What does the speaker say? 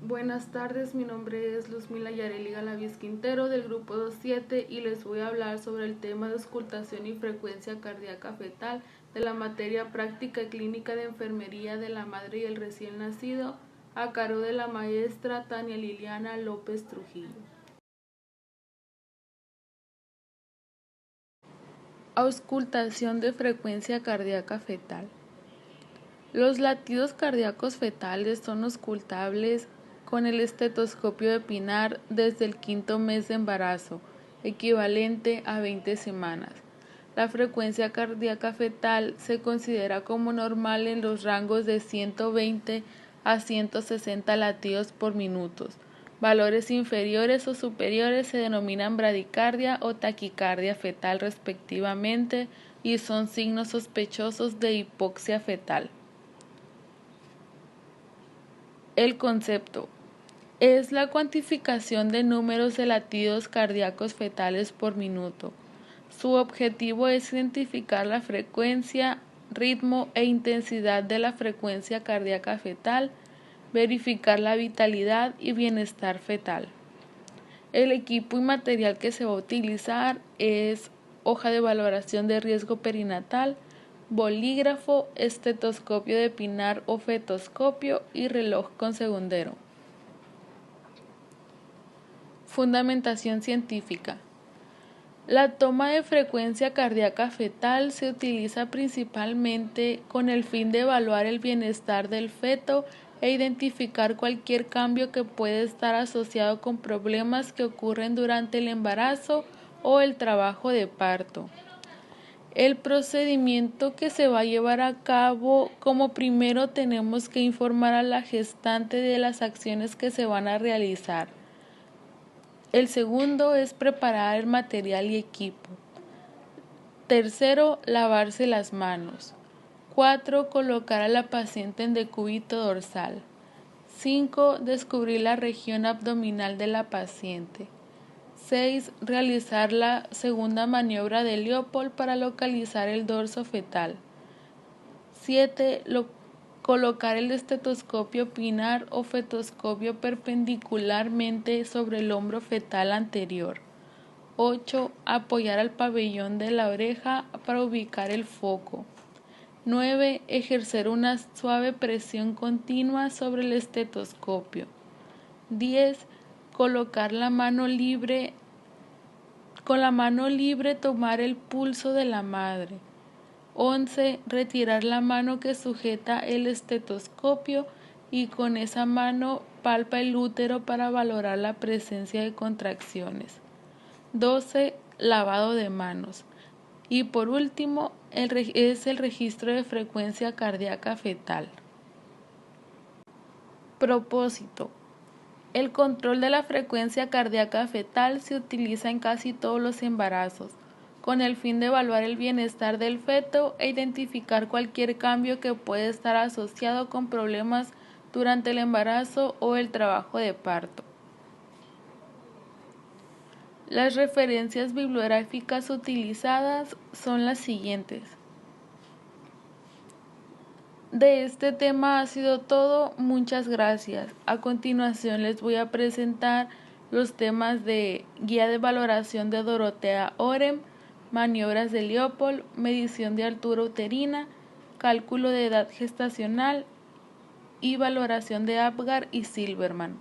Buenas tardes, mi nombre es Luzmila Yareli Galaviz Quintero del grupo 27 y les voy a hablar sobre el tema de auscultación y frecuencia cardíaca fetal de la materia práctica clínica de enfermería de la madre y el recién nacido a cargo de la maestra Tania Liliana López Trujillo. Auscultación de frecuencia cardíaca fetal. Los latidos cardíacos fetales son auscultables con el estetoscopio de Pinar desde el 5º mes de embarazo, equivalente a 20 semanas. La frecuencia cardíaca fetal se considera como normal en los rangos de 120 a 160 latidos por minuto. Valores inferiores o superiores se denominan bradicardia o taquicardia fetal respectivamente y son signos sospechosos de hipoxia fetal. El concepto es la cuantificación de números de latidos cardíacos fetales por minuto. Su objetivo es identificar la frecuencia, ritmo e intensidad de la frecuencia cardíaca fetal, verificar la vitalidad y bienestar fetal. El equipo y material que se va a utilizar es hoja de valoración de riesgo perinatal, bolígrafo, estetoscopio de Pinar o fetoscopio y reloj con segundero. Fundamentación científica. La toma de frecuencia cardíaca fetal se utiliza principalmente con el fin de evaluar el bienestar del feto e identificar cualquier cambio que puede estar asociado con problemas que ocurren durante el embarazo o el trabajo de parto. El procedimiento que se va a llevar a cabo, como primero tenemos que informar a la gestante de las acciones que se van a realizar. El segundo es preparar el material y equipo. Tercero, lavarse las manos. 4. Colocar a la paciente en decúbito dorsal. 5. Descubrir la región abdominal de la paciente. 6. Realizar la segunda maniobra de Leopold para localizar el dorso fetal. 7. Colocar el estetoscopio Pinar o fetoscopio perpendicularmente sobre el hombro fetal anterior. 8. Apoyar al pabellón de la oreja para ubicar el foco. 9. Ejercer una suave presión continua sobre el estetoscopio. 10. Colocar la mano libre. Con la mano libre tomar el pulso de la madre. 11. Retirar la mano que sujeta el estetoscopio y con esa mano palpa el útero para valorar la presencia de contracciones. 12. Lavado de manos. Y por último, es el registro de frecuencia cardíaca fetal. Propósito. El control de la frecuencia cardíaca fetal se utiliza en casi todos los embarazos, con el fin de evaluar el bienestar del feto e identificar cualquier cambio que pueda estar asociado con problemas durante el embarazo o el trabajo de parto. Las referencias bibliográficas utilizadas son las siguientes. De este tema ha sido todo, muchas gracias. A continuación les voy a presentar los temas de Guía de Valoración de Dorothea Orem, Maniobras de Leopold, Medición de Altura Uterina, Cálculo de Edad Gestacional y Valoración de Apgar y Silverman.